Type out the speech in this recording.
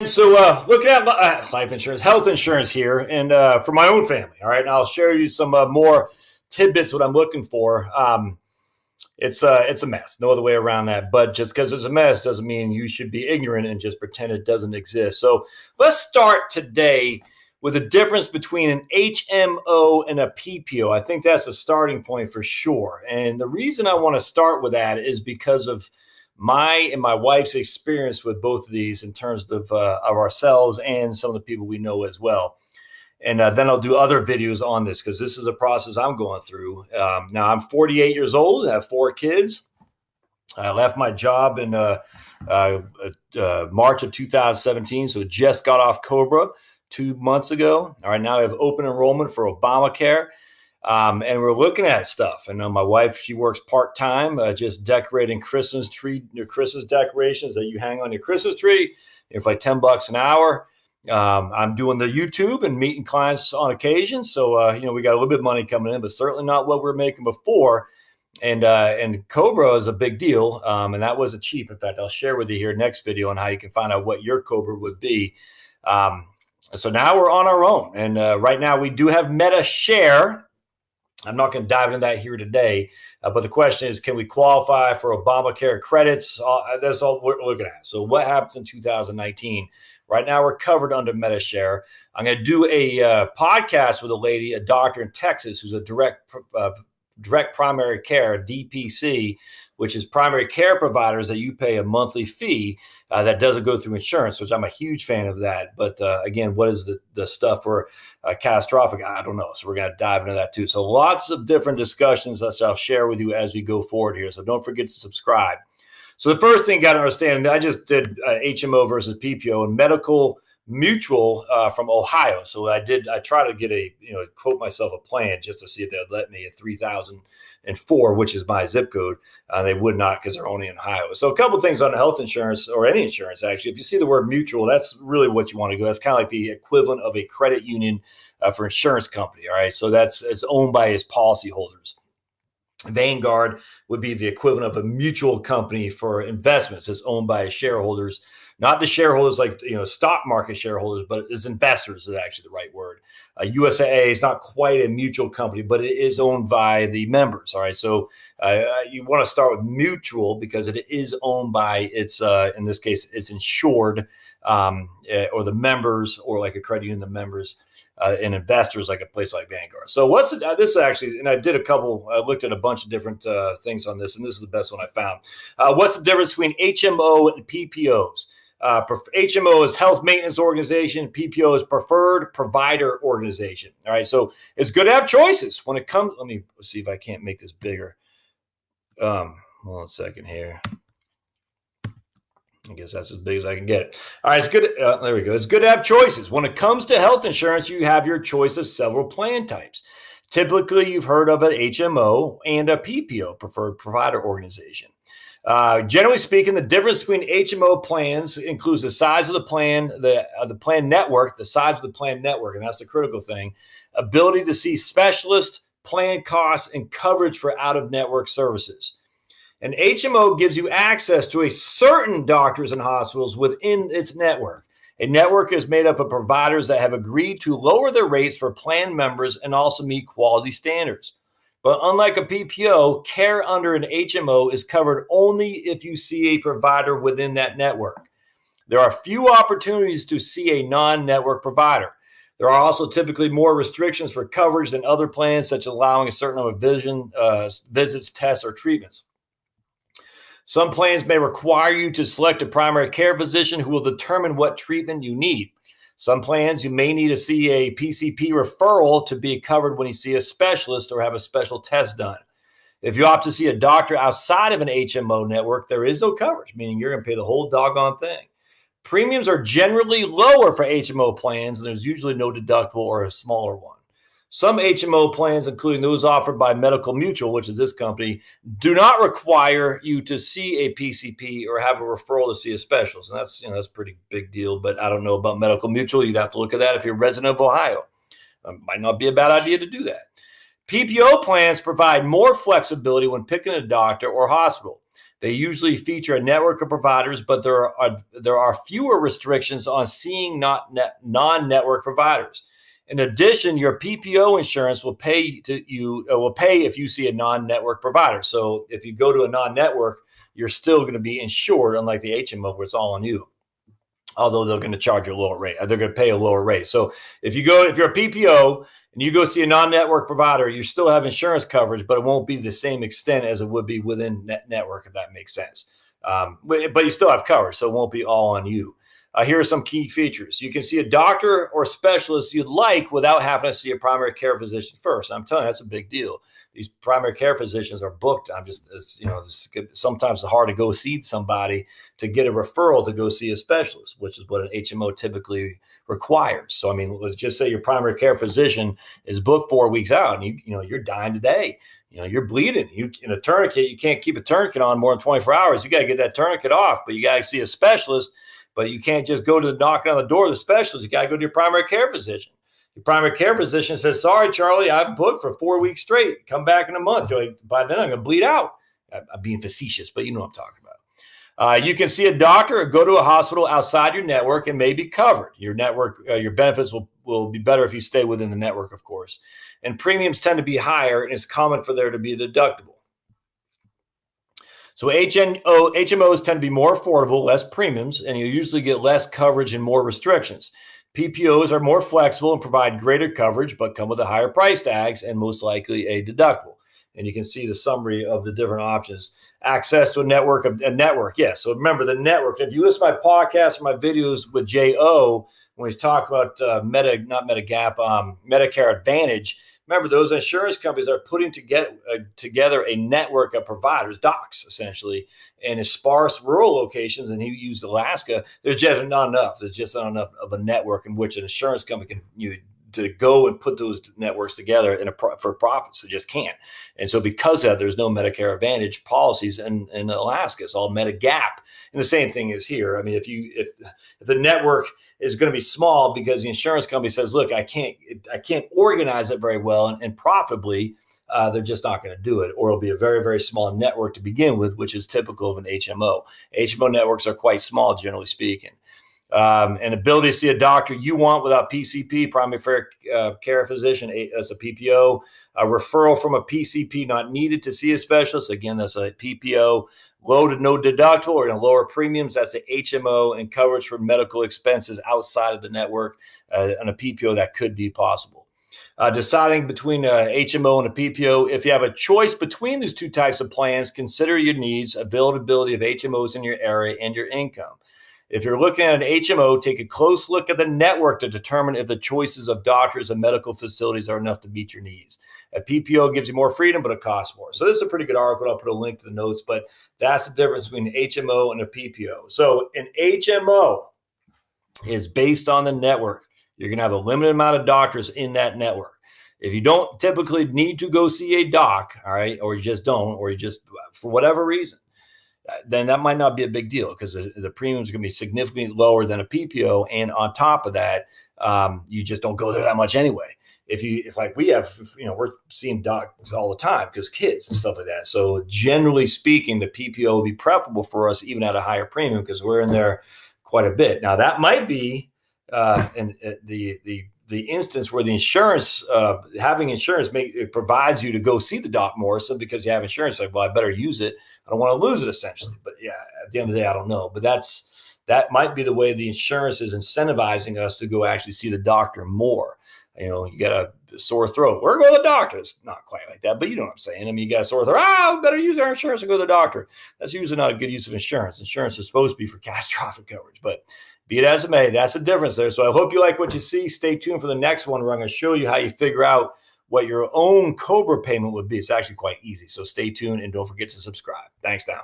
So, looking at life insurance, health insurance here, and for my own family. All right, and I'll share you some more tidbits. What I'm looking for. It's a mess. No other way around that. But just because it's a mess doesn't mean you should be ignorant and just pretend it doesn't exist. So let's start today with the difference between an HMO and a PPO. I think that's a starting point for sure. And the reason I want to start with that is because of my and my wife's experience with both of these in terms of ourselves and some of the people we know as well. And then I'll do other videos on this because this is a process I'm going through. Now, I'm 48 years old, I have 4 kids. I left my job in March of 2017, so just got off COBRA 2 months ago. All right, now I have open enrollment for Obamacare. And we're looking at stuff. And my wife, she works part-time, just decorating Christmas decorations that you hang on your Christmas tree. It's like $10 an hour. I'm doing the YouTube and meeting clients on occasion. So, we got a little bit of money coming in, but certainly not what we were making before. And COBRA is a big deal. And that wasn't cheap. In fact, I'll share with you here next video on how you can find out what your COBRA would be. So now we're on our own. And right now we do have Medicare. I'm not going to dive into that here today, but the question is, can we qualify for Obamacare credits? That's all we're looking at. So what happens in 2019? Right now, we're covered under Medicare. I'm going to do a podcast with a lady, a doctor in Texas, who's a direct primary care, DPC, which is primary care providers that you pay a monthly fee that doesn't go through insurance, which I'm a huge fan of that. But again, what is the stuff for catastrophic? I don't know. So we're going to dive into that too. So lots of different discussions that I'll share with you as we go forward here. So don't forget to subscribe. So the first thing you got to understand, I just did HMO versus PPO and Medical Mutual from Ohio. So I try to get quote myself a plan just to see if they'd let me at 3004, which is my zip code. They would not because they're only in Ohio. So a couple of things on health insurance or any insurance, actually. If you see the word mutual, that's really what you want to go. That's kind of like the equivalent of a credit union for insurance company. All right. So it's owned by its policyholders. Vanguard would be the equivalent of a mutual company for investments. It's owned by shareholders, not the shareholders like stock market shareholders, but as investors is actually the right word. USAA is not quite a mutual company, but it is owned by the members. All right, so you want to start with mutual because it is owned by its, in this case, it's insured or the members, or like a credit union, the members. And investors like a place like Vanguard. So this actually, and I looked at a bunch of different things on this, and this is the best one I found. What's the difference between HMO and PPOs? HMO is Health Maintenance Organization. PPO is Preferred Provider Organization. All right, so it's good to have choices when it comes. Let me see if I can't make this bigger. Hold on a second here. I guess that's as big as I can get it. All right, it's good. There we go. It's good to have choices. When it comes to health insurance, you have your choice of several plan types. Typically, you've heard of an HMO and a PPO, Preferred Provider Organization. Generally speaking, the difference between HMO plans includes the size of the plan, the plan network, the size of the plan network, and that's the critical thing, ability to see specialists, plan costs, and coverage for out-of-network services. An HMO gives you access to a certain doctors and hospitals within its network. A network is made up of providers that have agreed to lower their rates for plan members and also meet quality standards. But unlike a PPO, care under an HMO is covered only if you see a provider within that network. There are few opportunities to see a non-network provider. There are also typically more restrictions for coverage than other plans, such as allowing a certain number of visits, tests, or treatments. Some plans may require you to select a primary care physician who will determine what treatment you need. Some plans, you may need to see a PCP referral to be covered when you see a specialist or have a special test done. If you opt to see a doctor outside of an HMO network, there is no coverage, meaning you're going to pay the whole doggone thing. Premiums are generally lower for HMO plans, and there's usually no deductible or a smaller one. Some HMO plans, including those offered by Medical Mutual, which is this company, do not require you to see a PCP or have a referral to see a specialist. And that's a pretty big deal, but I don't know about Medical Mutual. You'd have to look at that if you're a resident of Ohio. Might not be a bad idea to do that. PPO plans provide more flexibility when picking a doctor or hospital. They usually feature a network of providers, but there are fewer restrictions on seeing non-network providers. In addition, your PPO insurance will pay if you see a non-network provider. So if you go to a non-network, you're still going to be insured, unlike the HMO where it's all on you. Although they're going to charge you a lower rate, they're going to pay a lower rate. So if you're a PPO and you go see a non-network provider, you still have insurance coverage, but it won't be the same extent as it would be within network, if that makes sense. But you still have coverage, so it won't be all on you. Here are some key features. You can see a doctor or specialist you'd like without having to see a primary care physician first. I'm telling you, that's a big deal. These primary care physicians are booked. Sometimes it's hard to go see somebody to get a referral to go see a specialist, which is what an HMO typically requires. So, I mean, let's just say your primary care physician is booked 4 weeks out, and you're dying today. You're bleeding. In a tourniquet, you can't keep a tourniquet on more than 24 hours. You got to get that tourniquet off, but you got to see a specialist. But you can't just go to the knocking on the door of the specialist. You got to go to your primary care physician. Your primary care physician says, sorry, Charlie, I'm booked for 4 weeks straight. Come back in a month. You're like, by then I'm going to bleed out. I'm being facetious, but you know what I'm talking about. You can see a doctor or go to a hospital outside your network and may be covered. Your network, your benefits will be better if you stay within the network, of course. And premiums tend to be higher, and it's common for there to be a deductible. So HMOs tend to be more affordable, less premiums, and you usually get less coverage and more restrictions. PPOs are more flexible and provide greater coverage, but come with a higher price tags and most likely a deductible. And you can see the summary of the different options. Access to a network. Yes. So remember the network. If you listen to my podcast or my videos with J.O., when he's talking about Medicare Advantage, remember, those insurance companies are putting together a network of providers, docs, essentially, in sparse rural locations, and he used Alaska. There's just not enough. There's just not enough of a network in which an insurance company can to go and put those networks together for profit. So just can't. And so because of that, there's no Medicare Advantage policies in Alaska. It's all Medigap. And the same thing is here. I mean, if the network is going to be small because the insurance company says, look, I can't organize it very well and profitably, they're just not going to do it, or it'll be a very, very small network to begin with, which is typical of an HMO. HMO networks are quite small, generally speaking. And ability to see a doctor you want without PCP, primary care physician, as a PPO. A referral from a PCP not needed to see a specialist. Again, that's a PPO. Low to no deductible or lower premiums. That's the HMO, and coverage for medical expenses outside of the network. On a PPO, that could be possible. Deciding between a HMO and a PPO. If you have a choice between these two types of plans, consider your needs, availability of HMOs in your area, and your income. If you're looking at an HMO, take a close look at the network to determine if the choices of doctors and medical facilities are enough to meet your needs. A PPO gives you more freedom, but it costs more. So this is a pretty good article. I'll put a link to the notes, but that's the difference between an HMO and a PPO. So an HMO is based on the network. You're going to have a limited amount of doctors in that network. If you don't typically need to go see a doc, all right, or you just don't, or you just, for whatever reason, then that might not be a big deal because the premium is going to be significantly lower than a PPO. And on top of that, you just don't go there that much anyway. If like we have, we're seeing docs all the time because kids and stuff like that. So generally speaking, the PPO would be preferable for us even at a higher premium because we're in there quite a bit. Now that might be the instance where the insurance, having insurance it provides you to go see the doc more. So because you have insurance, like, well, I better use it. I don't want to lose it essentially. But yeah, at the end of the day, I don't know. But that might be the way the insurance is incentivizing us to go actually see the doctor more. You got a sore throat. We're going to the doctor. It's not quite like that, but you know what I'm saying. I mean, you got a sore throat. We better use our insurance and go to the doctor. That's usually not a good use of insurance. Insurance is supposed to be for catastrophic coverage, but be it as it may, that's the difference there. So I hope you like what you see. Stay tuned for the next one where I'm going to show you how you figure out what your own COBRA payment would be. It's actually quite easy. So stay tuned and don't forget to subscribe. Thanks now.